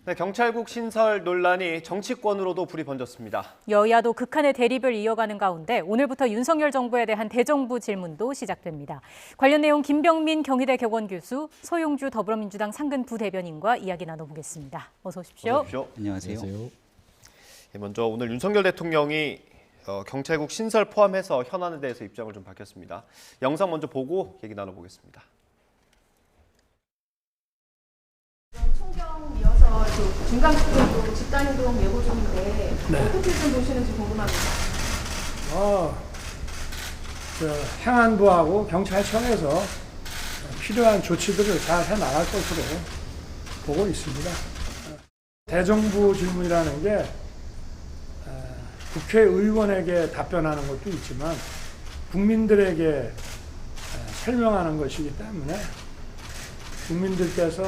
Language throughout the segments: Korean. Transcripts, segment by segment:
네, 경찰국 신설 논란이 정치권으로도 불이 번졌습니다. 여야도 극한의 대립을 이어가는 가운데 오늘부터 윤석열 정부에 대한 대정부 질문도 시작됩니다. 관련 내용 김병민 경희대 격원 교수, 서용주 더불어민주당 상근 부대변인과 이야기 나눠보겠습니다. 어서 오십시오. 어서 오십시오. 안녕하세요. 먼저 오늘 윤석열 대통령이 경찰국 신설 포함해서 현안에 대해서 입장을 좀 밝혔습니다. 영상 먼저 보고 얘기 나눠보겠습니다. 총경 이어서 중간부분도 집단이동 예고 중인데 어떻게 좀 보시는지 궁금합니다. 행안부하고 경찰청에서 필요한 조치들을 잘 해나갈 것으로 보고 있습니다. 대정부 질문이라는 게 국회의원에게 답변하는 것도 있지만 국민들에게 설명하는 것이기 때문에 국민들께서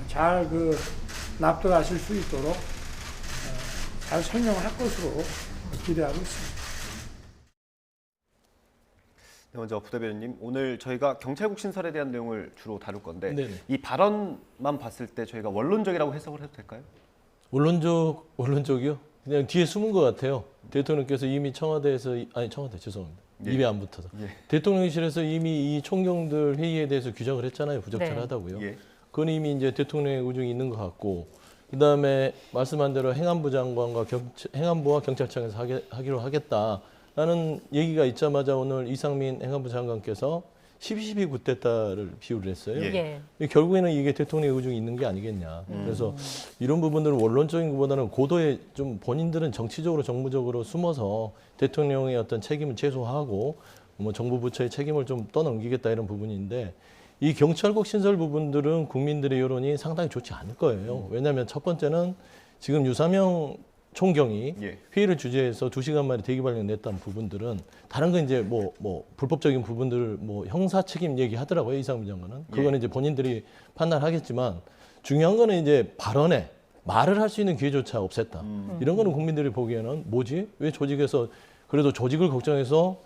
잘 납득하실 수 있도록 잘 설명을 할 것으로 기대하고 있습니다. 네, 먼저 부대변인님, 오늘 저희가 경찰국 신설에 대한 내용을 주로 다룰 건데 네네. 이 발언만 봤을 때 저희가 원론적이라고 해석을 해도 될까요? 원론적이요? 그냥 뒤에 숨은 것 같아요. 대통령께서 이미 죄송합니다. 예. 입에 안 붙어서. 예. 대통령실에서 이미 이 총경들 회의에 대해서 규정을 했잖아요. 부적절하다고요. 예. 그건 이미 이제 대통령의 의중이 있는 것 같고, 그다음에 말씀한 대로 행안부 장관과 행안부와 경찰청에서 하기로 하겠다라는 얘기가 있자마자 오늘 이상민 행안부 장관께서 12.12 굿데타를 비유를 했어요. 예. 결국에는 이게 대통령의 의중이 있는 게 아니겠냐. 그래서 이런 부분들은 원론적인 것보다는 고도의 좀 본인들은 정치적으로 정무적으로 숨어서 대통령의 어떤 책임을 최소화하고 뭐 정부 부처의 책임을 좀 떠넘기겠다 이런 부분인데, 이 경찰국 신설 부분들은 국민들의 여론이 상당히 좋지 않을 거예요. 왜냐하면 첫 번째는 지금 유사명 총경이 회의를 주재해서 2시간 만에 대기 발령 냈다는 부분들은 다른 건 이제 뭐 불법적인 부분들 뭐 형사 책임 얘기하더라고요. 이상민 장관은. 그거는 이제 본인들이 판단하겠지만 중요한 거는 이제 발언에 말을 할 수 있는 기회조차 없앴다. 이런 거는 국민들이 보기에는 뭐지? 왜 조직에서 그래도 조직을 걱정해서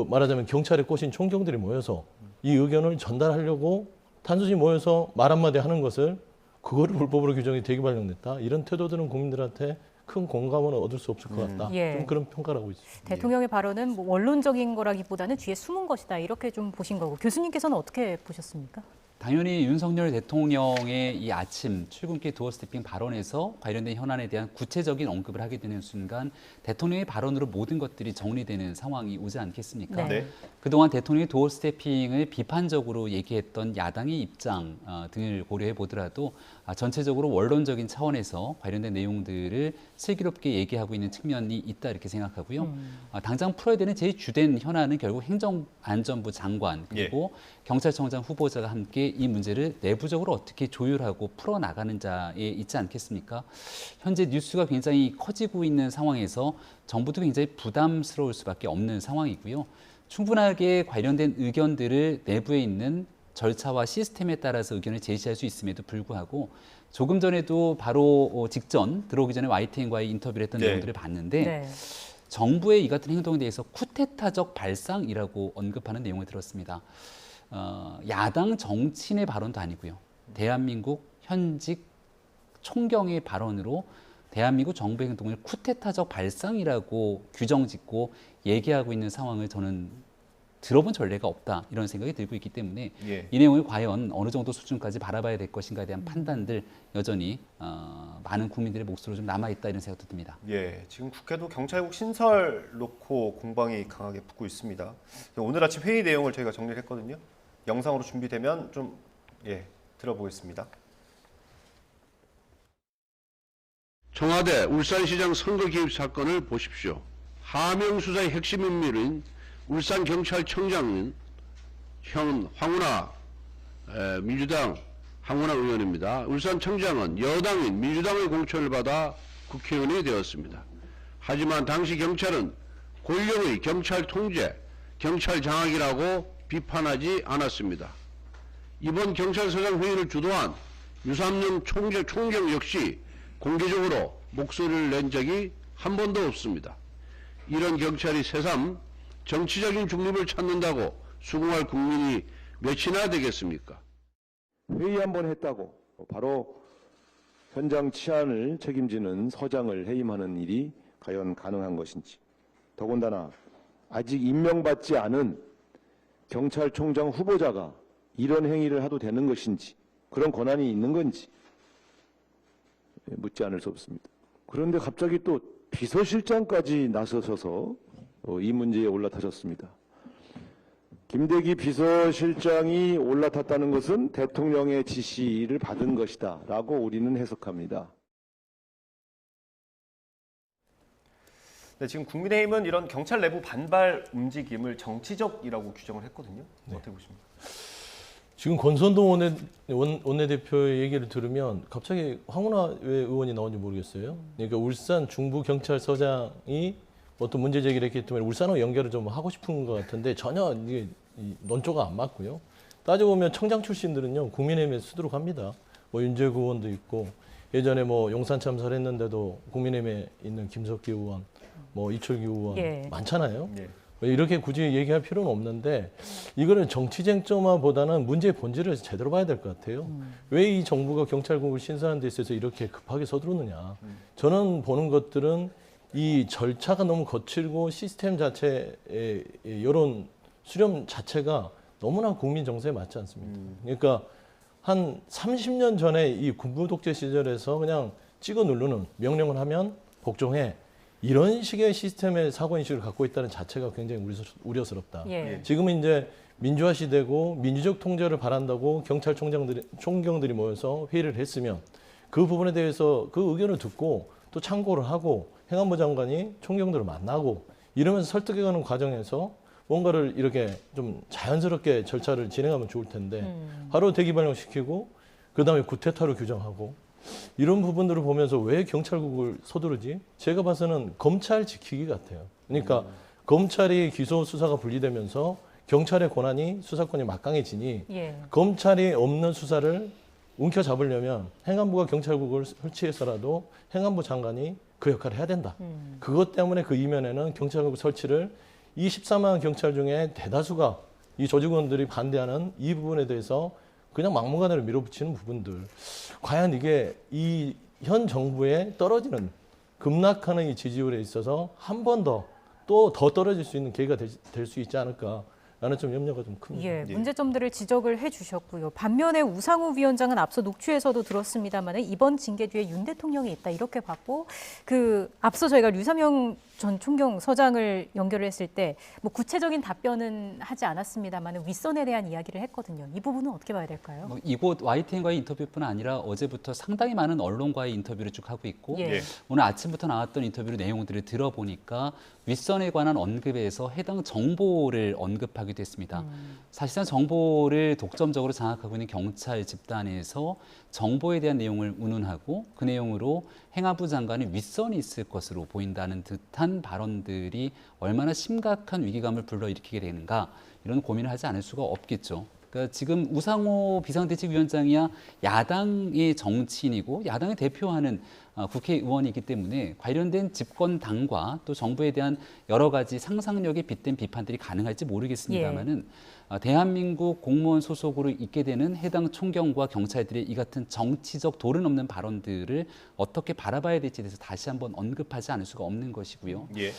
말하자면 경찰에 꼬신 총경들이 모여서 이 의견을 전달하려고 단순히 모여서 말 한마디 하는 것을 그거를 불법으로 규정이 대기 발령냈다. 이런 태도들은 국민들한테 큰 공감은 얻을 수 없을 것 같다. 좀 그런 평가를 하고 있습니다. 대통령의 발언은 뭐 원론적인 거라기보다는 뒤에 숨은 것이다. 이렇게 좀 보신 거고, 교수님께서는 어떻게 보셨습니까? 당연히 윤석열 대통령의 이 아침 출근길 도어스태핑 발언에서 관련된 현안에 대한 구체적인 언급을 하게 되는 순간 대통령의 발언으로 모든 것들이 정리되는 상황이 오지 않겠습니까? 네. 그동안 대통령의 도어스태핑을 비판적으로 얘기했던 야당의 입장 등을 고려해 보더라도 전체적으로 원론적인 차원에서 관련된 내용들을 슬기롭게 얘기하고 있는 측면이 있다 이렇게 생각하고요. 당장 풀어야 되는 제일 주된 현안은 결국 행정안전부 장관 그리고 경찰청장 후보자가 함께 이 문제를 내부적으로 어떻게 조율하고 풀어나가는 자에 있지 않겠습니까? 현재 뉴스가 굉장히 커지고 있는 상황에서 정부도 굉장히 부담스러울 수밖에 없는 상황이고요. 충분하게 관련된 의견들을 내부에 있는 절차와 시스템에 따라서 의견을 제시할 수 있음에도 불구하고 조금 전에도 바로 직전 들어오기 전에 YTN과의 인터뷰를 했던 내용들을 봤는데 정부의 이 같은 행동에 대해서 쿠데타적 발상이라고 언급하는 내용을 들었습니다. 야당 정치인의 발언도 아니고요. 대한민국 현직 총경의 발언으로 대한민국 정부의 행동을 쿠데타적 발상이라고 규정짓고 얘기하고 있는 상황을 저는 들어본 전례가 없다 이런 생각이 들고 있기 때문에 이 내용을 과연 어느 정도 수준까지 바라봐야 될 것인가에 대한 판단들 여전히 많은 국민들의 몫으로 좀 남아있다 이런 생각도 듭니다. 지금 국회도 경찰국 신설 놓고 공방이 강하게 붙고 있습니다. 오늘 아침 회의 내용을 저희가 정리를 했거든요. 영상으로 준비되면 좀 들어보겠습니다. 청와대 울산시장 선거 개입 사건을 보십시오. 하명 수사의 핵심 인물인 울산경찰청장은 현 황운하 민주당 황운하 의원입니다. 울산청장은 여당인 민주당의 공천을 받아 국회의원이 되었습니다. 하지만 당시 경찰은 권력의 경찰 통제, 경찰 장악이라고 비판하지 않았습니다. 이번 경찰서장 회의를 주도한 유삼년 총경 역시 공개적으로 목소리를 낸 적이 한 번도 없습니다. 이런 경찰이 새삼 정치적인 중립을 찾는다고 수긍할 국민이 몇이나 되겠습니까? 회의 한번 했다고 바로 현장 치안을 책임지는 서장을 해임하는 일이 과연 가능한 것인지, 더군다나 아직 임명받지 않은 경찰총장 후보자가 이런 행위를 해도 되는 것인지, 그런 권한이 있는 건지 묻지 않을 수 없습니다. 그런데 갑자기 또 비서실장까지 나서셔서 이 문제에 올라타셨습니다. 김대기 비서실장이 올라탔다는 것은 대통령의 지시를 받은 것이다 라고 우리는 해석합니다. 네, 지금 국민의힘은 이런 경찰 내부 반발 움직임을 정치적이라고 규정을 했거든요. 어떻게 보십니까? 지금 권선동 원내대표의 얘기를 들으면 갑자기 황운하 왜 의원이 나온지 모르겠어요. 그러니까 울산 중부경찰서장이 어떤 문제 제기를 했기 때문에 울산하고 연결을 좀 하고 싶은 것 같은데 전혀 이게 논조가 안 맞고요. 따져보면 청장 출신들은요, 국민의힘에 수두룩합니다. 뭐 윤재구 의원도 있고, 예전에 뭐 용산 참사를 했는데도 국민의힘에 있는 김석기 의원, 뭐 이철규 의원 예. 많잖아요. 예. 이렇게 굳이 얘기할 필요는 없는데 이거는 정치 쟁점화보다는 문제의 본질을 제대로 봐야 될 것 같아요. 왜 이 정부가 경찰국을 신설하는 데 있어서 이렇게 급하게 서두르느냐. 저는 보는 것들은 이 절차가 너무 거칠고 시스템 자체의 여론 수렴 자체가 너무나 국민 정서에 맞지 않습니다. 그러니까 한 30년 전에 이 군부 독재 시절에서 그냥 찍어 누르는 명령을 하면 복종해. 이런 식의 시스템의 사고인식을 갖고 있다는 자체가 굉장히 우려스럽다. 예. 지금은 이제 민주화 시대고 민주적 통제를 바란다고 총경들이 모여서 회의를 했으면 그 부분에 대해서 그 의견을 듣고 또 참고를 하고 행안부 장관이 총경들을 만나고 이러면서 설득해가는 과정에서 뭔가를 이렇게 좀 자연스럽게 절차를 진행하면 좋을 텐데 바로 대기 발령시키고 그다음에 구태타로 규정하고 이런 부분들을 보면서 왜 경찰국을 서두르지? 제가 봐서는 검찰 지키기 같아요. 그러니까 검찰이 기소 수사가 분리되면서 경찰의 권한이 수사권이 막강해지니 예. 검찰이 없는 수사를 움켜잡으려면 행안부가 경찰국을 설치해서라도 행안부 장관이 그 역할을 해야 된다. 그것 때문에 그 이면에는 경찰국 설치를 24만 경찰 중에 대다수가 이 조직원들이 반대하는 이 부분에 대해서 그냥 막무가내로 밀어붙이는 부분들. 과연 이게 이 현 정부에 떨어지는 급락하는 이 지지율에 있어서 한 번 더 또 더 떨어질 수 있는 계기가 될 수 있지 않을까라는 좀 염려가 좀 큽니다. 예, 문제점들을 지적을 해주셨고요. 반면에 우상호 위원장은 앞서 녹취에서도 들었습니다만 이번 징계 뒤에 윤 대통령이 있다 이렇게 봤고 앞서 저희가 류삼영 전 총경서장을 연결을 했을 때 뭐 구체적인 답변은 하지 않았습니다만 윗선에 대한 이야기를 했거든요. 이 부분은 어떻게 봐야 될까요? 뭐 이곳 YTN과의 인터뷰뿐 아니라 어제부터 상당히 많은 언론과의 인터뷰를 쭉 하고 있고 예. 오늘 아침부터 나왔던 인터뷰 내용들을 들어보니까 윗선에 관한 언급에서 해당 정보를 언급하기도 했습니다. 사실상 정보를 독점적으로 장악하고 있는 경찰 집단에서 정보에 대한 내용을 운운하고 그 내용으로 행안부 장관이 윗선이 있을 것으로 보인다는 듯한 발언들이 얼마나 심각한 위기감을 불러일으키게 되는가 이런 고민을 하지 않을 수가 없겠죠. 그러니까 지금 우상호 비상대책위원장이야 야당의 정치인이고 야당을 대표하는 국회의원이기 때문에 관련된 집권당과 또 정부에 대한 여러 가지 상상력에 빗댄 비판들이 가능할지 모르겠습니다만은 대한민국 공무원 소속으로 있게 되는 해당 총경과 경찰들의 이 같은 정치적 도른 없는 발언들을 어떻게 바라봐야 될지에 대해서 다시 한번 언급하지 않을 수가 없는 것이고요. 예.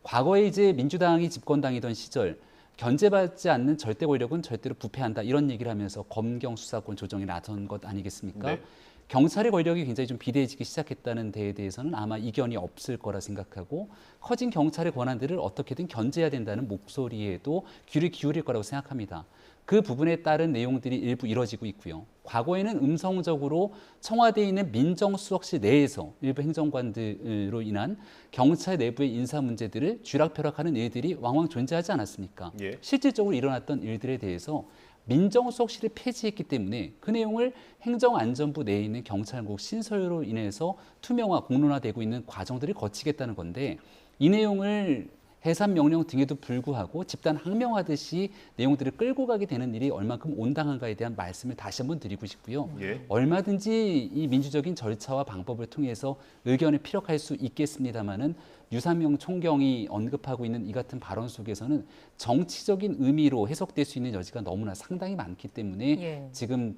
과거에 이제 민주당이 집권당이던 시절 견제받지 않는 절대 권력은 절대로 부패한다 이런 얘기를 하면서 검경 수사권 조정에 나선 것 아니겠습니까? 네. 경찰의 권력이 굉장히 좀 비대해지기 시작했다는 데에 대해서는 아마 이견이 없을 거라 생각하고 커진 경찰의 권한들을 어떻게든 견제해야 된다는 목소리에도 귀를 기울일 거라고 생각합니다. 그 부분에 따른 내용들이 일부 이뤄지고 있고요. 과거에는 음성적으로 청와대에 있는 민정수석실 내에서 일부 행정관들로 인한 경찰 내부의 인사 문제들을 쥐락펴락하는 일들이 왕왕 존재하지 않았습니까? 예. 실질적으로 일어났던 일들에 대해서 민정수석실을 폐지했기 때문에 그 내용을 행정안전부 내에 있는 경찰국 신설로 인해서 투명화, 공론화되고 있는 과정들을 거치겠다는 건데 이 내용을 해산명령 등에도 불구하고 집단 항명하듯이 내용들을 끌고 가게 되는 일이 얼만큼 온당한가에 대한 말씀을 다시 한번 드리고 싶고요. 예. 얼마든지 이 민주적인 절차와 방법을 통해서 의견을 피력할 수 있겠습니다마는 유삼영 총경이 언급하고 있는 이 같은 발언 속에서는 정치적인 의미로 해석될 수 있는 여지가 너무나 상당히 많기 때문에 예. 지금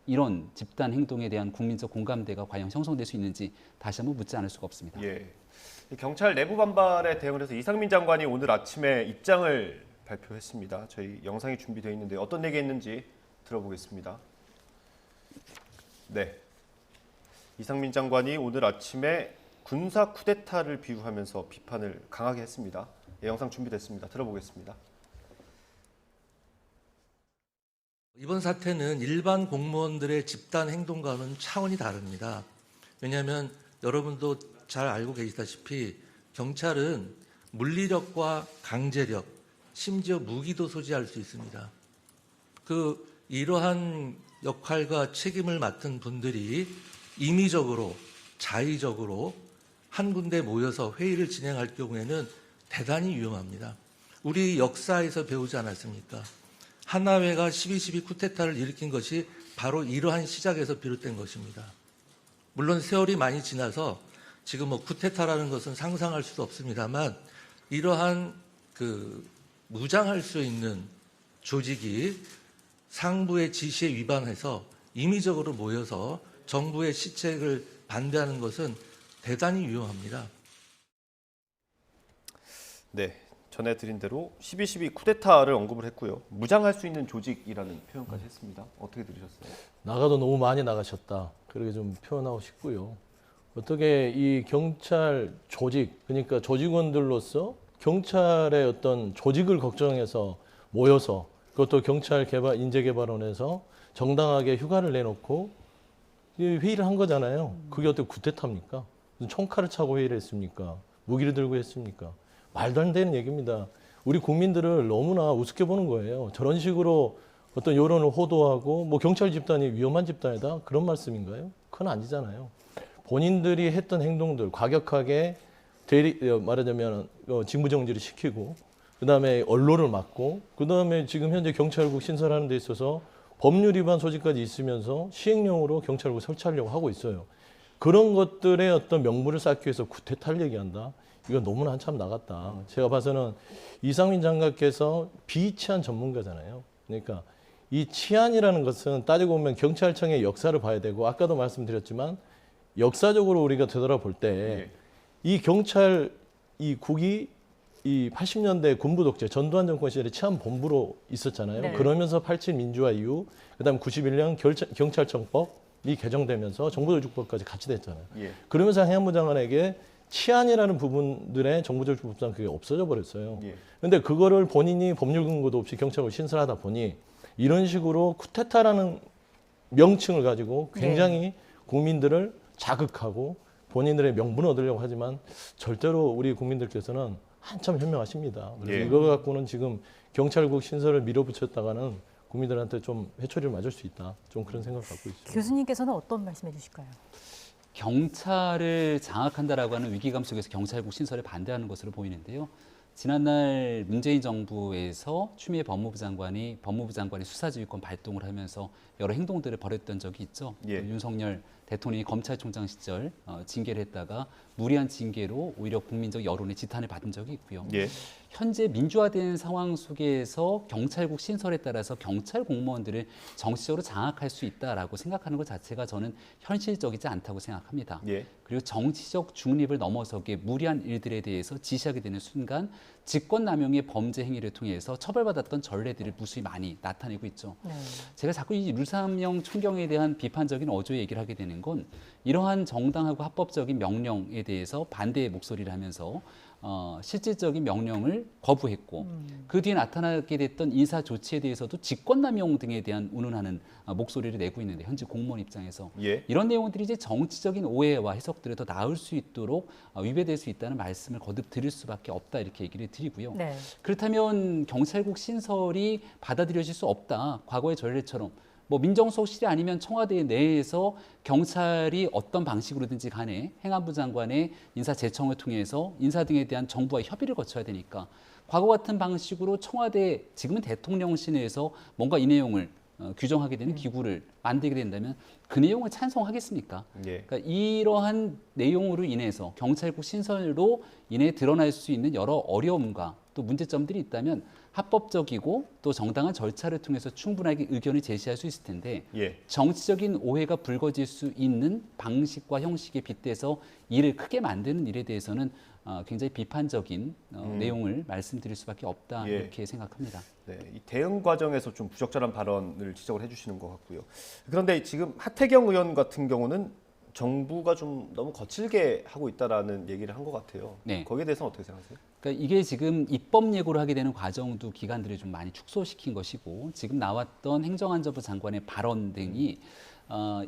이런 집단 행동에 대한 국민적 공감대가 과연 형성될 수 있는지 다시 한번 묻지 않을 수가 없습니다. 예. 경찰 내부 반발에 대응을 해서 이상민 장관이 오늘 아침에 입장을 발표했습니다. 저희 영상이 준비되어 있는데 어떤 얘기했는지 들어보겠습니다. 네. 이상민 장관이 오늘 아침에 군사 쿠데타를 비유하면서 비판을 강하게 했습니다. 예, 영상 준비됐습니다. 들어보겠습니다. 이번 사태는 일반 공무원들의 집단 행동과는 차원이 다릅니다. 왜냐하면 여러분도 잘 알고 계시다시피 경찰은 물리력과 강제력, 심지어 무기도 소지할 수 있습니다. 이러한 역할과 책임을 맡은 분들이 임의적으로, 자의적으로 한 군데 모여서 회의를 진행할 경우에는 대단히 위험합니다. 우리 역사에서 배우지 않았습니까? 하나회가 12.12 쿠데타를 일으킨 것이 바로 이러한 시작에서 비롯된 것입니다. 물론 세월이 많이 지나서 지금 쿠데타라는 것은 상상할 수도 없습니다만 이러한 무장할 수 있는 조직이 상부의 지시에 위반해서 임의적으로 모여서 정부의 시책을 반대하는 것은 대단히 위험합니다. 네, 전해드린 대로 12.12 쿠데타를 언급을 했고요. 무장할 수 있는 조직이라는 표현까지 했습니다. 어떻게 들으셨어요? 나가도 너무 많이 나가셨다. 그렇게 좀 표현하고 싶고요. 어떻게 이 경찰 조직, 그러니까 조직원들로서 경찰의 어떤 조직을 걱정해서 모여서 그것도 경찰 인재개발원에서 정당하게 휴가를 내놓고 회의를 한 거잖아요. 그게 어떻게 쿠데타입니까? 무슨 총칼을 차고 회의를 했습니까? 무기를 들고 했습니까? 말도 안 되는 얘기입니다. 우리 국민들을 너무나 우습게 보는 거예요. 저런 식으로 어떤 여론을 호도하고 경찰 집단이 위험한 집단이다? 그런 말씀인가요? 그건 아니잖아요. 본인들이 했던 행동들 과격하게 말하자면 직무정지를 시키고 그다음에 언론을 막고 그다음에 지금 현재 경찰국 신설하는 데 있어서 법률 위반 소지까지 있으면서 시행령으로 경찰국 설치하려고 하고 있어요. 그런 것들의 어떤 명분을 쌓기 위해서 쿠데타를 얘기한다. 이건 너무나 한참 나갔다. 제가 봐서는 이상민 장관께서 비치안 전문가잖아요. 그러니까 이 치안이라는 것은 따지고 보면 경찰청의 역사를 봐야 되고 아까도 말씀드렸지만 역사적으로 우리가 되돌아볼 때 이 경찰 국이 이 80년대 군부 독재 전두환 정권 시절에 치안본부로 있었잖아요. 네. 그러면서 87 민주화 이후 그다음 91년 경찰청법이 개정되면서 정부조직법까지 같이 됐잖아요. 그러면서 행안부 장관에게 치안이라는 부분들의 정부조직법상 그게 없어져 버렸어요. 그런데 그거를 본인이 법률 근거도 없이 경찰을 신설하다 보니 이런 식으로 쿠데타라는 명칭을 가지고 굉장히 국민들을 자극하고 본인들의 명분을 얻으려고 하지만 절대로 우리 국민들께서는 한참 현명하십니다. 그래서 이거 갖고는 지금 경찰국 신설을 밀어붙였다가는 국민들한테 좀 회초리를 맞을 수 있다. 좀 그런 생각을 갖고 있습니다. 교수님께서는 어떤 말씀해 주실까요? 경찰을 장악한다라고 하는 위기감 속에서 경찰국 신설에 반대하는 것으로 보이는데요. 지난날 문재인 정부에서 추미애 법무부 장관이 수사지휘권 발동을 하면서 여러 행동들을 벌였던 적이 있죠. 윤석열 대통령이 검찰총장 시절 징계를 했다가 무리한 징계로 오히려 국민적 여론의 지탄을 받은 적이 있고요. 현재 민주화된 상황 속에서 경찰국 신설에 따라서 경찰 공무원들을 정치적으로 장악할 수 있다라고 생각하는 것 자체가 저는 현실적이지 않다고 생각합니다. 그리고 정치적 중립을 넘어서게 무리한 일들에 대해서 지시하게 되는 순간 직권남용의 범죄 행위를 통해서 처벌받았던 전례들을 무수히 많이 나타내고 있죠. 제가 자꾸 이 류삼영 총경에 대한 비판적인 어조의 얘기를 하게 되는 건 이러한 정당하고 합법적인 명령에 대해서 반대의 목소리를 하면서 실질적인 명령을 거부했고 그 뒤에 나타나게 됐던 인사 조치에 대해서도 직권남용 등에 대한 운운하는 목소리를 내고 있는데 현재 공무원 입장에서 이런 내용들이 이제 정치적인 오해와 해석들을 더 나을 수 있도록 위배될 수 있다는 말씀을 거듭 드릴 수밖에 없다 이렇게 얘기를 드리고요. 그렇다면 경찰국 신설이 받아들여질 수 없다. 과거의 전례처럼 민정수석실이 아니면 청와대 내에서 경찰이 어떤 방식으로든지 간에 행안부 장관의 인사 제청을 통해서 인사 등에 대한 정부와의 협의를 거쳐야 되니까 과거 같은 방식으로 청와대 지금은 대통령실에서 뭔가 이 내용을 규정하게 되는 기구를 만들게 된다면 그 내용을 찬성하겠습니까? 그러니까 이러한 내용으로 인해서 경찰국 신설로 인해 드러날 수 있는 여러 어려움과 또 문제점들이 있다면 합법적이고 또 정당한 절차를 통해서 충분하게 의견을 제시할 수 있을 텐데 예. 정치적인 오해가 불거질 수 있는 방식과 형식에 빗대서 일을 크게 만드는 일에 대해서는 굉장히 비판적인 내용을 말씀드릴 수밖에 없다 예. 이렇게 생각합니다. 네, 이 대응 과정에서 좀 부적절한 발언을 지적을 해주시는 것 같고요. 그런데 지금 하태경 의원 같은 경우는 정부가 좀 너무 거칠게 하고 있다라는 얘기를 한 것 같아요. 네. 거기에 대해서는 어떻게 생각하세요? 그러니까 이게 지금 입법 예고를 하게 되는 과정도 기관들이 좀 많이 축소시킨 것이고 지금 나왔던 행정안전부 장관의 발언 등이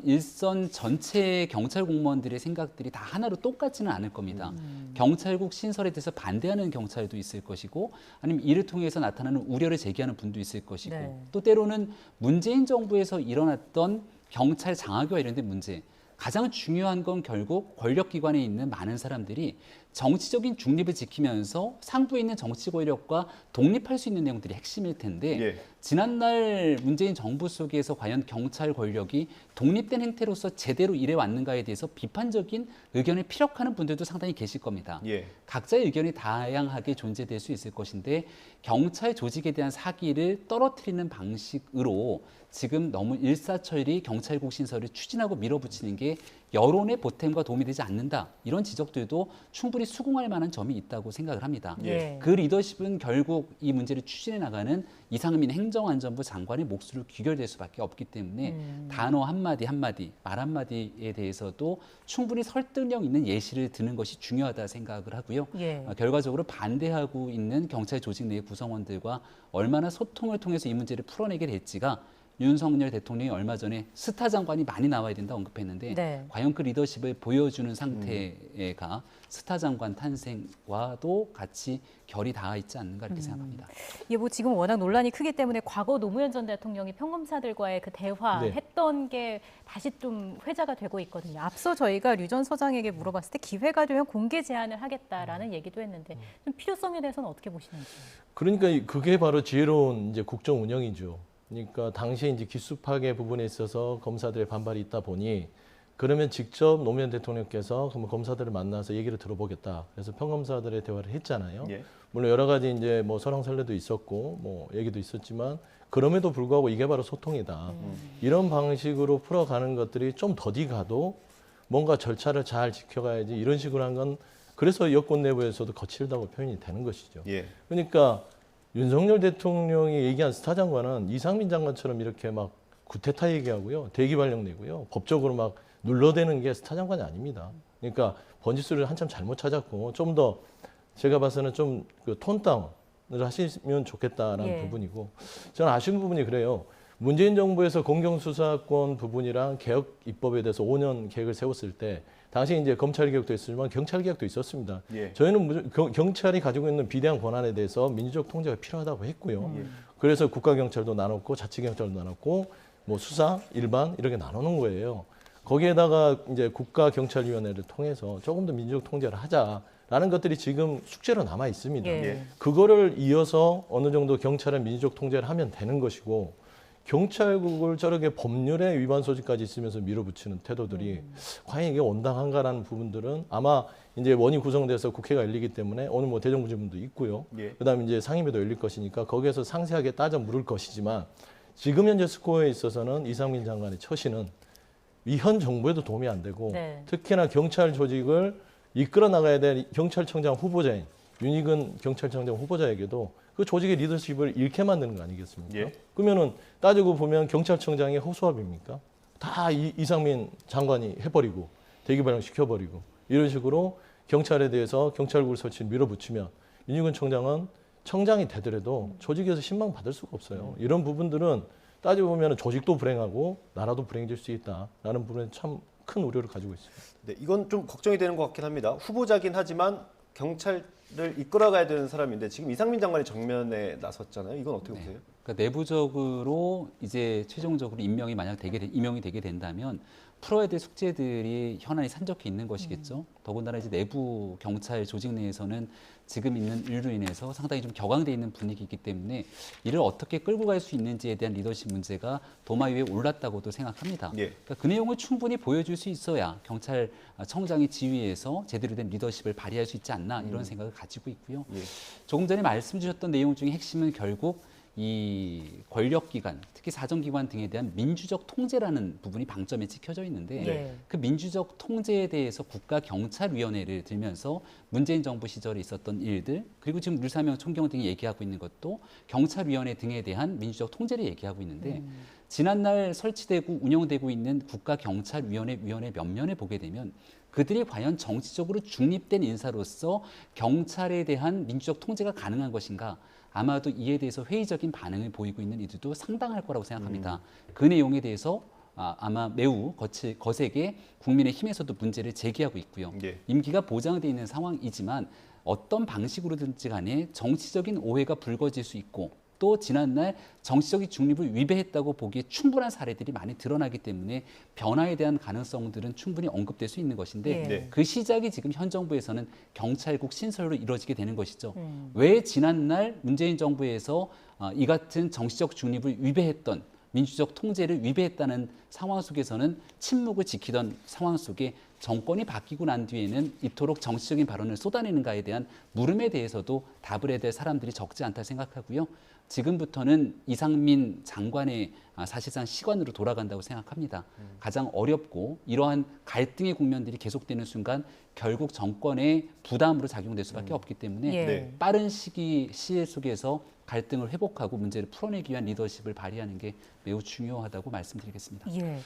일선 전체 경찰 공무원들의 생각들이 다 하나로 똑같지는 않을 겁니다. 경찰국 신설에 대해서 반대하는 경찰도 있을 것이고 아니면 이를 통해서 나타나는 우려를 제기하는 분도 있을 것이고 네. 또 때로는 문재인 정부에서 일어났던 경찰 장악과 이런 문제 가장 중요한 건 결국 권력기관에 있는 많은 사람들이 정치적인 중립을 지키면서 상부에 있는 정치 권력과 독립할 수 있는 내용들이 핵심일 텐데 예. 지난날 문재인 정부 속에서 과연 경찰 권력이 독립된 행태로서 제대로 일해왔는가에 대해서 비판적인 의견을 피력하는 분들도 상당히 계실 겁니다. 예. 각자의 의견이 다양하게 존재될 수 있을 것인데 경찰 조직에 대한 사기를 떨어뜨리는 방식으로 지금 너무 일사천리 경찰국 신설을 추진하고 밀어붙이는 게 여론의 보탬과 도움이 되지 않는다. 이런 지적들도 충분히 수긍할 만한 점이 있다고 생각을 합니다. 예. 그 리더십은 결국 이 문제를 추진해 나가는 이상민 행정안전부 장관의 몫으로 귀결될 수밖에 없기 때문에 단어 한마디 한마디, 말 한마디에 대해서도 충분히 설득력 있는 예시를 드는 것이 중요하다 생각을 하고요. 예. 결과적으로 반대하고 있는 경찰 조직 내 구성원들과 얼마나 소통을 통해서 이 문제를 풀어내게 될지가 윤석열 대통령이 얼마 전에 스타 장관이 많이 나와야 된다 언급했는데 네. 과연 그 리더십을 보여주는 상태가 스타 장관 탄생과도 같이 결이 닿아 있지 않는가 이렇게 생각합니다. 이게 뭐 지금 워낙 논란이 크기 때문에 과거 노무현 전 대통령이 평검사들과의 그 대화했던 게 다시 좀 회자가 되고 있거든요. 앞서 저희가 류 전 서장에게 물어봤을 때 기회가 되면 공개 제안을 하겠다라는 얘기도 했는데 좀 필요성에 대해서는 어떻게 보시는지. 그러니까 그게 바로 지혜로운 이제 국정 운영이죠. 그러니까 당시에 이제 기수 파괴 부분에 있어서 검사들의 반발이 있다 보니 그러면 직접 노무현 대통령께서 그럼 검사들을 만나서 얘기를 들어보겠다. 그래서 평검사들의 대화를 했잖아요. 예. 물론 여러 가지 이제 뭐 설왕설래도 있었고 뭐 얘기도 있었지만 그럼에도 불구하고 이게 바로 소통이다. 이런 방식으로 풀어가는 것들이 좀 더디 가도 뭔가 절차를 잘 지켜가야지 이런 식으로 한 건 그래서 여권 내부에서도 거칠다고 표현이 되는 것이죠. 예. 그러니까 윤석열 대통령이 얘기한 스타 장관은 이상민 장관처럼 이렇게 막 구태타 얘기하고요. 대기 발령 내고요. 법적으로 막 눌러대는 게 스타 장관이 아닙니다. 그러니까 번지수를 한참 잘못 찾았고 좀 더 제가 봐서는 좀 그 톤 다운을 하시면 좋겠다라는 예. 부분이고 저는 아쉬운 부분이 그래요. 문재인 정부에서 공경수사권 부분이랑 개혁 입법에 대해서 5년 계획을 세웠을 때 당시 이제 검찰 개혁도 있었지만 경찰 개혁도 있었습니다. 예. 저희는 경찰이 가지고 있는 비대한 권한에 대해서 민주적 통제가 필요하다고 했고요. 그래서 국가경찰도 나눴고 자치경찰도 나눴고 뭐 수사, 일반 이렇게 나누는 거예요. 거기에다가 이제 국가경찰위원회를 통해서 조금 더 민주적 통제를 하자라는 것들이 지금 숙제로 남아 있습니다. 예. 그거를 이어서 어느 정도 경찰은 민주적 통제를 하면 되는 것이고 경찰국을 저렇게 법률의 위반 소지까지 있으면서 밀어붙이는 태도들이 과연 이게 온당한가라는 부분들은 아마 이제 원이 구성돼서 국회가 열리기 때문에 오늘 뭐 대정부 질문도 있고요. 예. 그다음에 이제 상임위도 열릴 것이니까 거기에서 상세하게 따져 물을 것이지만 지금 현재 스코어에 있어서는 이상민 장관의 처신은 이 현 정부에도 도움이 안 되고 네. 특히나 경찰 조직을 이끌어 나가야 될 경찰청장 후보자인 윤익은 경찰청장 후보자에게도 그 조직의 리더십을 잃게 만드는 거 아니겠습니까? 예. 그러면은 따지고 보면 경찰청장의 허수아비입니까? 다 이상민 장관이 해버리고 대기 발령 시켜버리고 이런 식으로 경찰에 대해서 경찰국을 설치를 밀어붙이면 윤익은 청장은 청장이 되더라도 조직에서 신망 받을 수가 없어요. 이런 부분들은 따지고 보면 조직도 불행하고 나라도 불행해질 수 있다라는 부분에 참 큰 우려를 가지고 있습니다. 네, 이건 좀 걱정이 되는 것 같긴 합니다. 후보자긴 하지만 경찰을 이끌어가야 되는 사람인데 지금 이상민 장관이 정면에 나섰잖아요. 이건 어떻게 보세요? 그러니까 내부적으로 이제 최종적으로 임명이 만약 임명이 되게 된다면 풀어야 될 숙제들이 현안이 산적해 있는 것이겠죠. 더군다나 이제 내부 경찰 조직 내에서는 지금 있는 일로 인해서 상당히 좀 격앙돼 있는 분위기이기 때문에 이를 어떻게 끌고 갈 수 있는지에 대한 리더십 문제가 도마 위에 올랐다고도 생각합니다. 예. 그러니까 그 내용을 충분히 보여줄 수 있어야 경찰청장이 지휘에서 제대로 된 리더십을 발휘할 수 있지 않나 이런 생각을 가지고 있고요. 예. 조금 전에 말씀 주셨던 내용 중에 핵심은 결국 이 권력기관, 특히 사정기관 등에 대한 민주적 통제라는 부분이 방점에 찍혀져 있는데 네. 그 민주적 통제에 대해서 국가경찰위원회를 들면서 문재인 정부 시절에 있었던 일들 그리고 지금 류사명 총경 등이 얘기하고 있는 것도 경찰위원회 등에 대한 민주적 통제를 얘기하고 있는데 지난날 설치되고 운영되고 있는 국가경찰위원회 면면을 보게 되면 그들이 과연 정치적으로 중립된 인사로서 경찰에 대한 민주적 통제가 가능한 것인가 아마도 이에 대해서 회의적인 반응을 보이고 있는 이들도 상당할 거라고 생각합니다. 그 내용에 대해서 아마 매우 거세게 국민의힘에서도 문제를 제기하고 있고요. 예. 임기가 보장되어 있는 상황이지만 어떤 방식으로든지 간에 정치적인 오해가 불거질 수 있고 또 지난날 정치적인 중립을 위배했다고 보기에 충분한 사례들이 많이 드러나기 때문에 변화에 대한 가능성들은 충분히 언급될 수 있는 것인데 네. 그 시작이 지금 현 정부에서는 경찰국 신설로 이루어지게 되는 것이죠. 왜 지난날 문재인 정부에서 이 같은 정치적 중립을 위배했던 민주적 통제를 위배했다는 상황 속에서는 침묵을 지키던 상황 속에 정권이 바뀌고 난 뒤에는 이토록 정치적인 발언을 쏟아내는가에 대한 물음에 대해서도 답을 해야 될 사람들이 적지 않다 생각하고요. 지금부터는 이상민 장관의 사실상 시관으로 돌아간다고 생각합니다. 가장 어렵고 이러한 갈등의 국면들이 계속되는 순간 결국 정권의 부담으로 작용될 수밖에 없기 때문에 예. 네. 빠른 시일 속에서 갈등을 회복하고 문제를 풀어내기 위한 리더십을 발휘하는 게 매우 중요하다고 말씀드리겠습니다. 예.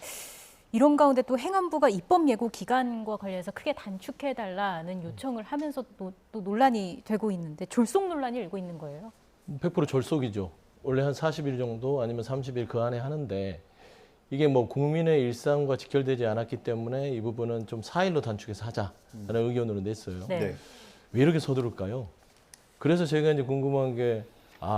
이런 가운데 또 행안부가 입법 예고 기간과 관련해서 크게 단축해달라는 요청을 하면서 또 논란이 되고 있는데 졸속 논란이 일고 있는 거예요. 100% 졸속이죠. 원래 한 40일 정도 아니면 30일 그 안에 하는데 이게 뭐 국민의 일상과 직결되지 않았기 때문에 이 부분은 좀 4일로 단축해서 하자라는 의견으로 냈어요. 네. 네. 왜 이렇게 서두를까요? 그래서 제가 이제 궁금한 게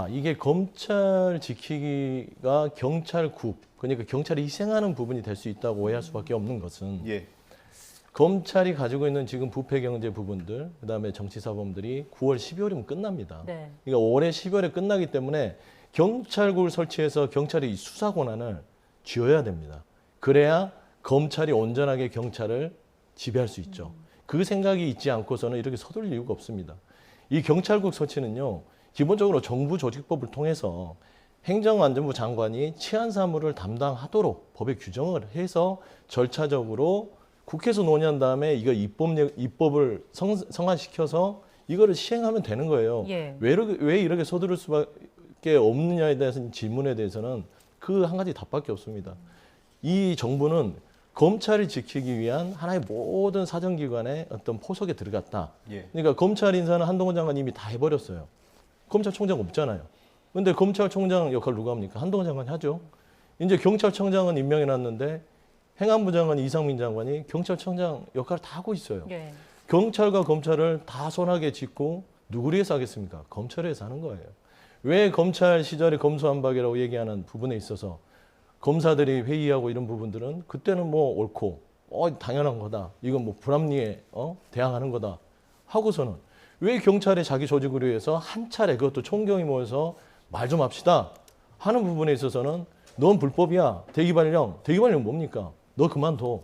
이게 검찰 지키기가 경찰국, 그러니까 경찰이 희생하는 부분이 될 수 있다고 오해할 수밖에 없는 것은 예. 검찰이 가지고 있는 지금 부패 경제 부분들, 그다음에 정치사범들이 9월, 12월이면 끝납니다. 네. 그러니까 올해 12월에 끝나기 때문에 경찰국을 설치해서 경찰이 수사 권한을 쥐어야 됩니다. 그래야 검찰이 온전하게 경찰을 지배할 수 있죠. 그 생각이 있지 않고서는 이렇게 서둘릴 이유가 없습니다. 이 경찰국 설치는요, 기본적으로 정부 조직법을 통해서 행정안전부 장관이 치안 사무를 담당하도록 법에 규정을 해서 절차적으로 국회에서 논의한 다음에 이거 입법을 성안시켜서 이거를 시행하면 되는 거예요. 예. 왜 이렇게 서두를 수밖에 없느냐에 대한 질문에 대해서는 그 한 가지 답밖에 없습니다. 이 정부는 검찰을 지키기 위한 하나의 모든 사정기관의 어떤 포석에 들어갔다. 예. 그러니까 검찰 인사는 한동훈 장관 이미 다 해버렸어요. 검찰총장 없잖아요. 근데 검찰총장 역할 누가 합니까? 한동훈 장관이 하죠. 이제 경찰청장은 임명해놨는데 행안부 장관 이상민 장관이 경찰청장 역할을 다 하고 있어요. 예. 경찰과 검찰을 다 손아귀에 짚고 누구를 위해서 하겠습니까? 검찰을 위해서 하는 거예요. 왜 검찰 시절에 검수완박이라고 얘기하는 부분에 있어서 검사들이 회의하고 이런 부분들은 그때는 뭐 옳고 당연한 거다. 이건 뭐 불합리에 대항하는 거다. 하고서는 왜 경찰이 자기 조직을 위해서 한 차례 그것도 총경이 모여서 말 좀 합시다 하는 부분에 있어서는 넌 불법이야. 대기발령 뭡니까? 너 그만둬.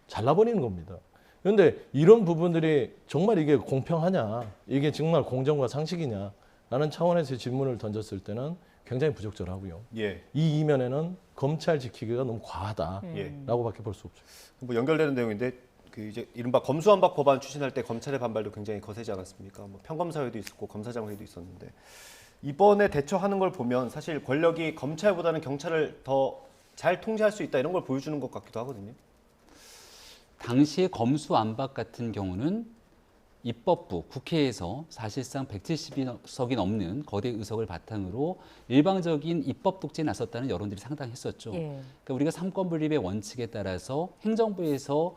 잘라버리는 겁니다. 그런데 이런 부분들이 정말 이게 공평하냐? 이게 정말 공정과 상식이냐? 라는 차원에서 질문을 던졌을 때는 굉장히 부적절하고요. 예. 이 이면에는 검찰 지키기가 너무 과하다라고밖에 볼 수 없죠. 뭐 연결되는 내용인데 그 이제 이른바 검수완박 법안 추진할 때 검찰의 반발도 굉장히 거세지 않았습니까? 뭐 평검사회도 있었고 검사장 회의도 있었는데 이번에 대처하는 걸 보면 사실 권력이 검찰보다는 경찰을 더 잘 통제할 수 있다 이런 걸 보여주는 것 같기도 하거든요. 당시의 검수완박 같은 경우는 입법부, 국회에서 사실상 170석이 넘는 거대 의석을 바탕으로 일방적인 입법 독재에 나섰다는 여론들이 상당했었죠. 예. 그러니까 우리가 삼권 분립의 원칙에 따라서 행정부에서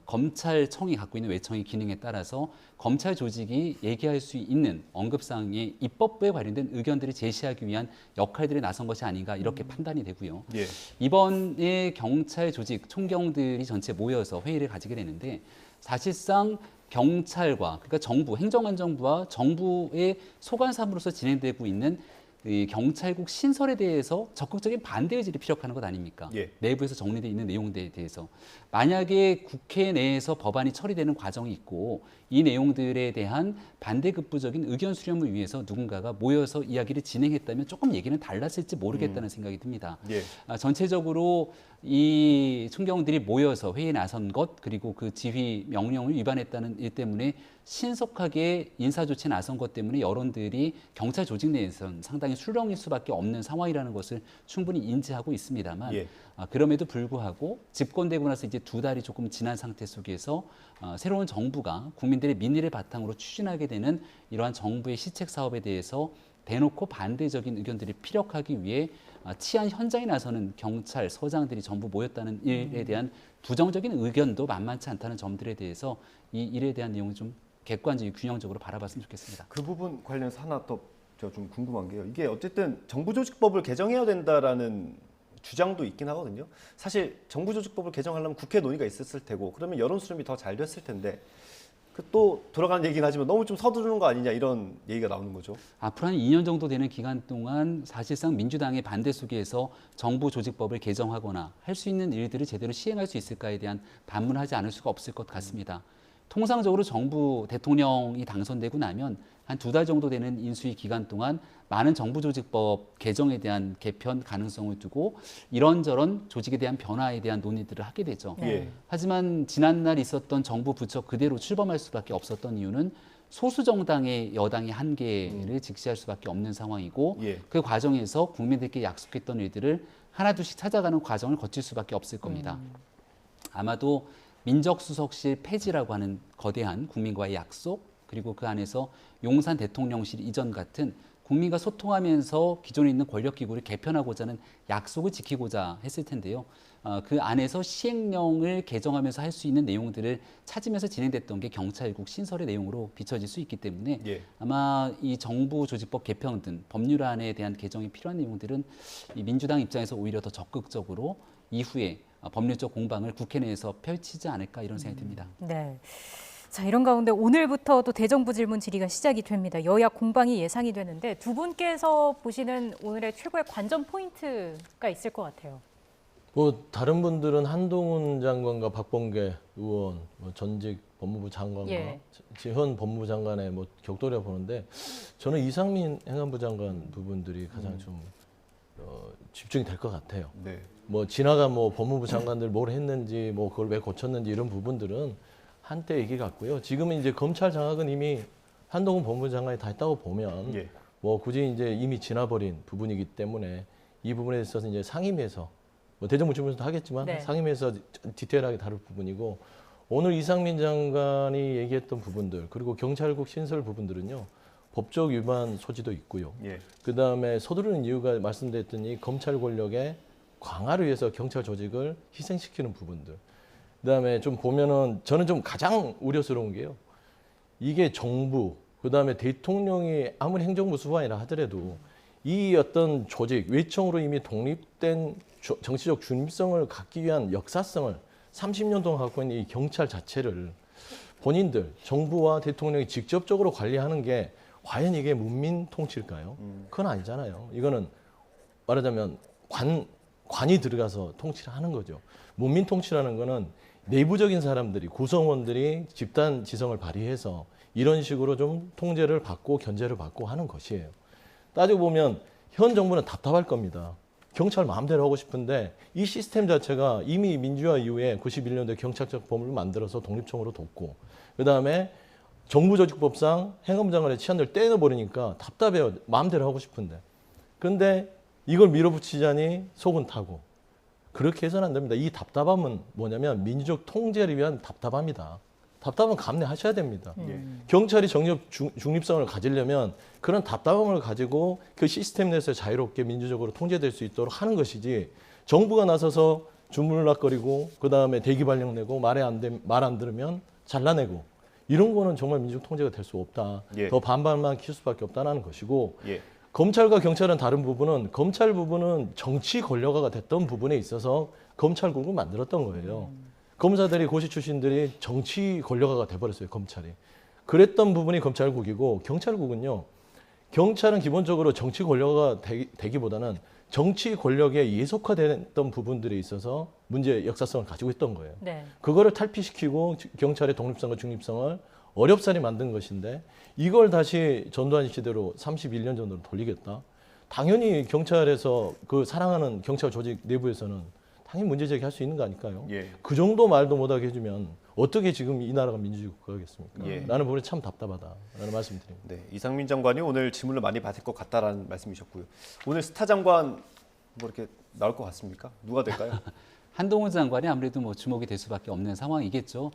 검찰청이 갖고 있는 외청의 기능에 따라서 검찰 조직이 얘기할 수 있는 언급사항의 입법부에 관련된 의견들을 제시하기 위한 역할들에 나선 것이 아닌가 이렇게 판단이 되고요. 예. 이번에 경찰 조직 총경들이 전체 모여서 회의를 가지게 되는데 사실상 경찰과 그러니까 정부, 행정안전부와 정부의 소관사무로서 진행되고 있는 이 경찰국 신설에 대해서 적극적인 반대 의지를 피력하는 것 아닙니까? 예. 내부에서 정리되어 있는 내용들에 대해서. 만약에 국회 내에서 법안이 처리되는 과정이 있고 이 내용들에 대한 반대급부적인 의견 수렴을 위해서 누군가가 모여서 이야기를 진행했다면 조금 얘기는 달랐을지 모르겠다는 생각이 듭니다. 예. 전체적으로 이 총경들이 모여서 회의에 나선 것 그리고 그 지휘 명령을 위반했다는 일 때문에 신속하게 인사조치에 나선 것 때문에 여론들이 경찰 조직 내에서는 상당히 술렁일 수밖에 없는 상황이라는 것을 충분히 인지하고 있습니다만 예. 그럼에도 불구하고 집권되고 나서 이제 2달이 조금 지난 상태 속에서 새로운 정부가 국민들의 민의를 바탕으로 추진하게 되는 이러한 정부의 시책 사업에 대해서 대놓고 반대적인 의견들을 피력하기 위해 치안 현장에 나서는 경찰, 서장들이 전부 모였다는 일에 대한 부정적인 의견도 만만치 않다는 점들에 대해서 이 일에 대한 내용을 좀 객관적이고 균형적으로 바라봤으면 좋겠습니다. 그 부분 관련해서 하나 더 제가 좀 궁금한 게요. 이게 어쨌든 정부조직법을 개정해야 된다라는 주장도 있긴 하거든요. 사실 정부조직법을 개정하려면 국회 논의가 있었을 테고 그러면 여론 수렴이 더 잘 됐을 텐데 그 또 돌아가는 얘기긴 하지만 너무 좀 서두르는 거 아니냐 이런 얘기가 나오는 거죠. 앞으로 한 2년 정도 되는 기간 동안 사실상 민주당의 반대 속에서 정부조직법을 개정하거나 할 수 있는 일들을 제대로 시행할 수 있을까에 대한 반문을 하지 않을 수가 없을 것 같습니다. 통상적으로 정부 대통령이 당선되고 나면 한 2달 정도 되는 인수위 기간 동안 많은 정부조직법 개정에 대한 개편 가능성을 두고 이런저런 조직에 대한 변화에 대한 논의들을 하게 되죠. 예. 하지만 지난날 있었던 정부 부처 그대로 출범할 수밖에 없었던 이유는 소수 정당의 여당의 한계를 직시할 수밖에 없는 상황이고 예. 그 과정에서 국민들께 약속했던 일들을 하나둘씩 찾아가는 과정을 거칠 수밖에 없을 겁니다. 아마도 민정수석실 폐지라고 하는 거대한 국민과의 약속 그리고 그 안에서 용산 대통령실 이전 같은 국민과 소통하면서 기존에 있는 권력기구를 개편하고자 하는 약속을 지키고자 했을 텐데요. 그 안에서 시행령을 개정하면서 할 수 있는 내용들을 찾으면서 진행됐던 게 경찰국 신설의 내용으로 비춰질 수 있기 때문에 예. 아마 이 정부조직법 개편 등 법률안에 대한 개정이 필요한 내용들은 이 민주당 입장에서 오히려 더 적극적으로 이후에 법률적 공방을 국회 내에서 펼치지 않을까 이런 생각이 듭니다. 네. 자, 이런 가운데 오늘부터 또 대정부 질문 질의가 시작이 됩니다. 여야 공방이 예상이 되는데 두 분께서 보시는 오늘의 최고의 관전 포인트가 있을 것 같아요. 뭐 다른 분들은 한동훈 장관과 박범계 의원, 뭐 전직 법무부 장관과 예. 현 법무부 장관의 뭐 격돌이라 보는데 저는 이상민 행안부 장관 부분들이 가장 좀 집중이 될 것 같아요. 네. 뭐 지나간 뭐 법무부 장관들 뭘 했는지 뭐 그걸 왜 고쳤는지 이런 부분들은 한때 얘기 같고요. 지금은 이제 검찰 장악은 이미 한동훈 법무부 장관이 다 했다고 보면 예. 뭐 굳이 이제 이미 지나버린 부분이기 때문에 이 부분에 있어서 이제 상임위에서 뭐 대정부 질문도 하겠지만 네. 상임위에서 디테일하게 다룰 부분이고 오늘 이상민 장관이 얘기했던 부분들 그리고 경찰국 신설 부분들은요. 법적 위반 소지도 있고요. 예. 그다음에 서두르는 이유가 말씀드렸더니 검찰 권력의 강화를 위해서 경찰 조직을 희생시키는 부분들. 그다음에 좀 보면은 저는 좀 가장 우려스러운 게요. 이게 정부, 그다음에 대통령이 아무리 행정부 수반이라 하더라도 이 어떤 조직, 외청으로 이미 독립된 정치적 중립성을 갖기 위한 역사성을 30년 동안 갖고 있는 이 경찰 자체를 본인들, 정부와 대통령이 직접적으로 관리하는 게 과연 이게 문민 통치일까요? 그건 아니잖아요. 이거는 말하자면 관이 들어가서 통치를 하는 거죠. 문민 통치라는 거는 내부적인 사람들이 구성원들이 집단 지성을 발휘해서 이런 식으로 좀 통제를 받고 견제를 받고 하는 것이에요. 따지고 보면 현 정부는 답답할 겁니다. 경찰 마음대로 하고 싶은데 이 시스템 자체가 이미 민주화 이후에 91년도에 경찰적 법을 만들어서 독립청으로 뒀고 그다음에 정부조직법상 행안부 장관의 치안을 떼어버리니까 답답해요. 마음대로 하고 싶은데. 근데 이걸 밀어붙이자니 속은 타고. 그렇게 해서는 안 됩니다. 이 답답함은 뭐냐면 민주적 통제를 위한 답답함이다. 답답함은 감내하셔야 됩니다. 경찰이 정력 중립성을 가지려면 그런 답답함을 가지고 그 시스템 내에서 자유롭게 민주적으로 통제될 수 있도록 하는 것이지 정부가 나서서 주물락거리고 그다음에 대기 발령 내고 말 안 들으면 잘라내고 이런 거는 정말 민족 통제가 될 수 없다. 예. 더 반발만 키울 수밖에 없다는 것이고 예. 검찰과 경찰은 다른 부분은 검찰 부분은 정치 권력화가 됐던 부분에 있어서 검찰국을 만들었던 거예요. 검사들이 고시 출신들이 정치 권력화가 돼버렸어요. 검찰이. 그랬던 부분이 검찰국이고 경찰국은요. 경찰은 기본적으로 정치 권력화가 되기보다는 정치 권력에 예속화됐던 부분들에 있어서 문제 역사성을 가지고 있던 거예요. 네. 그거를 탈피시키고 경찰의 독립성과 중립성을 어렵사리 만든 것인데 이걸 다시 전두환 시대로 31년 전으로 돌리겠다. 당연히 경찰에서 그 사랑하는 경찰 조직 내부에서는 당연히 문제 제기할 수 있는 거 아닐까요? 예. 그 정도 말도 못하게 해주면 어떻게 지금 이 나라가 민주주의 국가겠습니까? 예. 라는 부분이 참 답답하다라는 말씀드립니다. 네, 이상민 장관이 오늘 질문을 많이 받을 것 같다라는 말씀이셨고요. 오늘 스타 장관 뭐 이렇게 나올 것 같습니까? 누가 될까요? 한동훈 장관이 아무래도 뭐 주목이 될 수밖에 없는 상황이겠죠.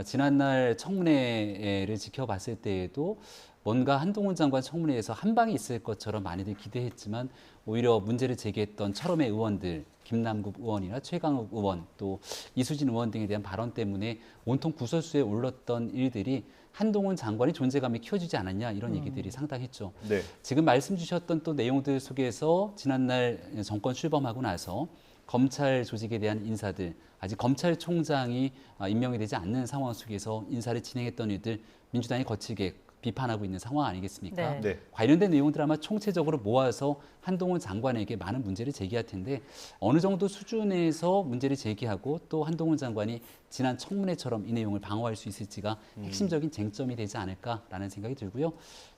지난날 청문회를 지켜봤을 때에도 뭔가 한동훈 장관 청문회에서 한 방이 있을 것처럼 많이들 기대했지만 오히려 문제를 제기했던 철험의 의원들, 김남국 의원이나 최강욱 의원, 또 이수진 의원 등에 대한 발언 때문에 온통 구설수에 올랐던 일들이 한동훈 장관의 존재감이 키워지지 않았냐 이런 얘기들이 상당했죠. 네. 지금 말씀 주셨던 또 내용들 속에서 지난날 정권 출범하고 나서 검찰 조직에 대한 인사들, 아직 검찰총장이 임명이 되지 않는 상황 속에서 인사를 진행했던 일들 민주당이 거칠게 비판하고 있는 상황 아니겠습니까? 네. 네. 관련된 내용들 아마 총체적으로 모아서 한동훈 장관에게 많은 문제를 제기할 텐데 어느 정도 수준에서 문제를 제기하고 또 한동훈 장관이 지난 청문회처럼 이 내용을 방어할 수 있을지가 핵심적인 쟁점이 되지 않을까라는 생각이 들고요.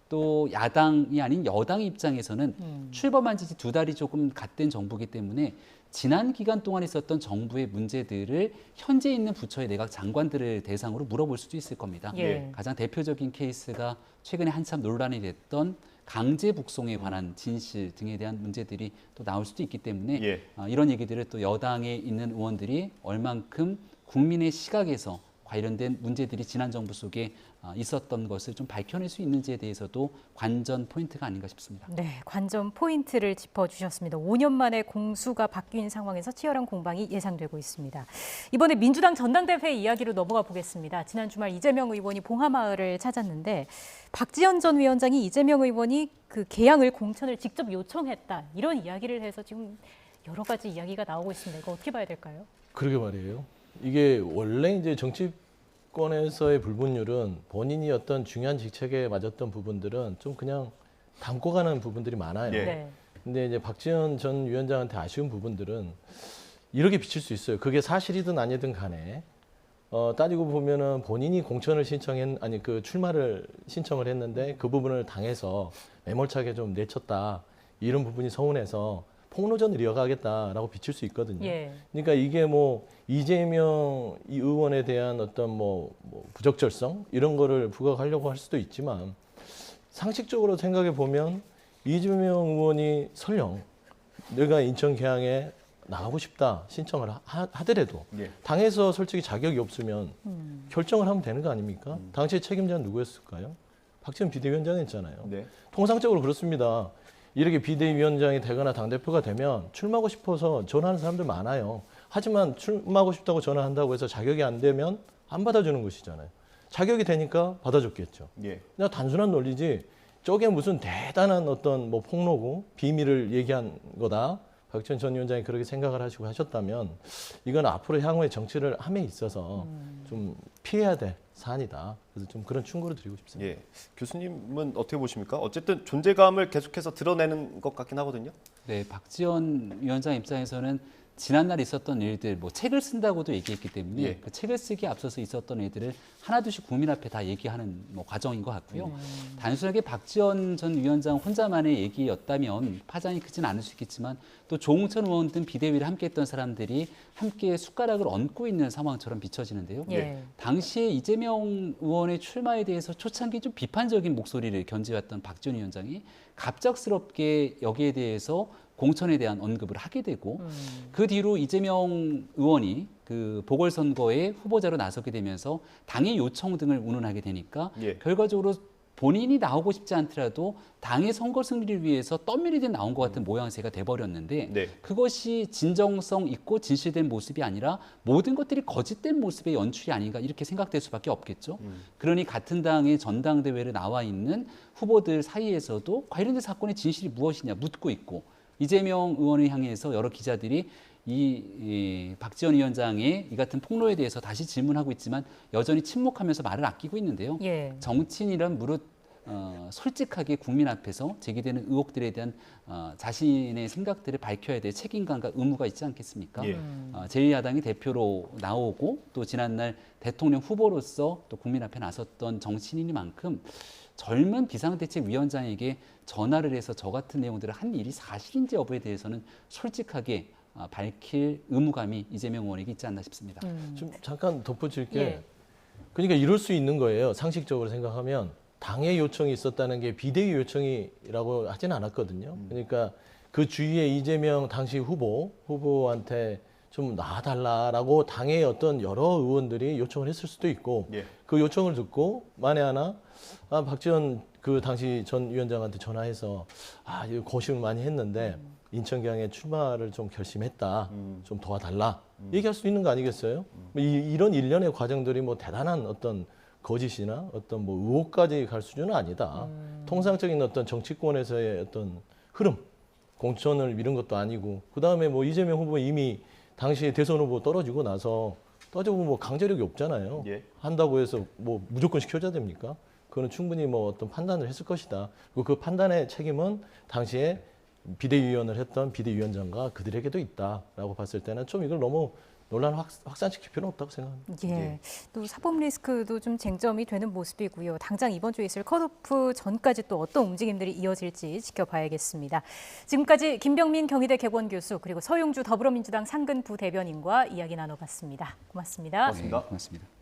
또 야당이 아닌 여당 입장에서는 출범한 지 2달이 조금 갓된 정부이기 때문에 지난 기간 동안 있었던 정부의 문제들을 현재 있는 부처의 내각 장관들을 대상으로 물어볼 수도 있을 겁니다. 예. 가장 대표적인 케이스가 최근에 한참 논란이 됐던 강제 북송에 관한 진실 등에 대한 문제들이 또 나올 수도 있기 때문에 예. 이런 얘기들을 또 여당에 있는 의원들이 얼만큼 국민의 시각에서 관련된 문제들이 지난 정부 속에 있었던 것을 좀 밝혀낼 수 있는지에 대해서도 관전 포인트가 아닌가 싶습니다. 네, 관전 포인트를 짚어주셨습니다. 5년 만에 공수가 바뀐 상황에서 치열한 공방이 예상되고 있습니다. 이번에 민주당 전당대회 이야기로 넘어가 보겠습니다. 지난 주말 이재명 의원이 봉하마을을 찾았는데 박지원 전 위원장이 이재명 의원이 그 개항을 공천을 직접 요청했다 이런 이야기를 해서 지금 여러 가지 이야기가 나오고 있습니다. 이거 어떻게 봐야 될까요? 그러게 말이에요. 이게 원래 이제 정치권에서의 불분율은 본인이 어떤 중요한 직책에 맞았던 부분들은 좀 그냥 담고 가는 부분들이 많아요. 예. 네. 근데 이제 박지원 전 위원장한테 아쉬운 부분들은 이렇게 비칠 수 있어요. 그게 사실이든 아니든 간에 따지고 보면은 본인이 공천을 출마를 신청을 했는데 그 부분을 당해서 매몰차게 좀 내쳤다. 이런 부분이 서운해서 폭로전을 이어가겠다라고 비칠 수 있거든요. 예. 그러니까 이게 뭐 이재명 의원에 대한 어떤 뭐 부적절성 이런 거를 부각하려고 할 수도 있지만 상식적으로 생각해 보면 이재명 의원이 설령 내가 인천 계양에 나가고 싶다 신청을 하더라도 예. 당에서 솔직히 자격이 없으면 결정을 하면 되는 거 아닙니까? 당시의 책임자는 누구였을까요? 박지원 비대위원장이었잖아요. 네. 통상적으로 그렇습니다. 이렇게 비대위원장이 되거나 당대표가 되면 출마하고 싶어서 전화하는 사람들 많아요. 하지만 출마하고 싶다고 전화한다고 해서 자격이 안 되면 안 받아주는 것이잖아요. 자격이 되니까 받아줬겠죠. 예. 그냥 단순한 논리지 저게 무슨 대단한 어떤 뭐 폭로고 비밀을 얘기한 거다. 박지원 전 위원장이 그렇게 생각을 하시고 하셨다면 이건 앞으로 향후의 정치를 함에 있어서 좀 피해야 될 사안이다. 그래서 좀 그런 충고를 드리고 싶습니다. 예. 교수님은 어떻게 보십니까? 어쨌든 존재감을 계속해서 드러내는 것 같긴 하거든요. 네, 박지원 위원장 입장에서는 지난날 있었던 일들, 뭐 책을 쓴다고도 얘기했기 때문에 예. 그 책을 쓰기에 앞서서 있었던 일들을 하나둘씩 국민 앞에 다 얘기하는 뭐 과정인 것 같고요. 단순하게 박지원 전 위원장 혼자만의 얘기였다면 파장이 크진 않을 수 있겠지만 또 조홍천 의원 등 비대위를 함께했던 사람들이 함께 숟가락을 얹고 있는 상황처럼 비춰지는데요. 예. 당시에 이재명 의원의 출마에 대해서 초창기 좀 비판적인 목소리를 견지해왔던 박지원 위원장이 갑작스럽게 여기에 대해서 공천에 대한 언급을 하게 되고 그 뒤로 이재명 의원이 그 보궐선거에 후보자로 나서게 되면서 당의 요청 등을 운운하게 되니까 예. 결과적으로 본인이 나오고 싶지 않더라도 당의 선거 승리를 위해서 떠밀리듯 나온 것 같은 모양새가 돼버렸는데 네. 그것이 진정성 있고 진실된 모습이 아니라 모든 것들이 거짓된 모습의 연출이 아닌가 이렇게 생각될 수밖에 없겠죠. 그러니 같은 당의 전당대회를 나와 있는 후보들 사이에서도 관련된 사건의 진실이 무엇이냐 묻고 있고 이재명 의원을 향해서 여러 기자들이 이 박지원 위원장의 이 같은 폭로에 대해서 다시 질문하고 있지만 여전히 침묵하면서 말을 아끼고 있는데요. 예. 정치인이란 무릇 솔직하게 국민 앞에서 제기되는 의혹들에 대한 자신의 생각들을 밝혀야 될 책임감과 의무가 있지 않겠습니까? 예. 제1야당이 대표로 나오고 또 지난날 대통령 후보로서 또 국민 앞에 나섰던 정치인이니만큼 젊은 비상대책위원장에게 전화를 해서 저 같은 내용들을 한 일이 사실인지 여부에 대해서는 솔직하게 밝힐 의무감이 이재명 의원에게 있지 않나 싶습니다. 좀 잠깐 덧붙일 게 예. 그러니까 이럴 수 있는 거예요. 상식적으로 생각하면 당의 요청이 있었다는 게 비대위 요청이라고 하진 않았거든요. 그러니까 그 주위에 이재명 당시 후보한테 좀 나와달라라고 당의 어떤 여러 의원들이 요청을 했을 수도 있고 예. 그 요청을 듣고 만에 하나 박지원 그 당시 전 위원장한테 전화해서 이거 고심을 많이 했는데 인천경에 출마를 좀 결심했다. 좀 도와달라. 얘기할 수 있는 거 아니겠어요? 이런 일련의 과정들이 뭐 대단한 어떤 거짓이나 어떤 뭐 의혹까지 갈 수준은 아니다. 통상적인 어떤 정치권에서의 어떤 흐름, 공천을 미룬 것도 아니고 그 다음에 뭐 이재명 후보 이미 당시에 대선 후보 떨어지고 나서 따져보면 뭐 강제력이 없잖아요. 예. 한다고 해서 뭐 무조건 시켜줘야 됩니까? 그거는 충분히 뭐 어떤 판단을 했을 것이다. 그리고 그 판단의 책임은 당시에 비대위원을 했던 비대위원장과 그들에게도 있다라고 봤을 때는 좀 이걸 너무 논란을 확산시킬 필요는 없다고 생각합니다. 예. 또 사법 리스크도 좀 쟁점이 되는 모습이고요. 당장 이번 주에 있을 컷오프 전까지 또 어떤 움직임들이 이어질지 지켜봐야겠습니다. 지금까지 김병민 경희대 객원 교수 그리고 서용주 더불어민주당 상근 부대변인과 이야기 나눠봤습니다. 고맙습니다. 고맙습니다. 고맙습니다.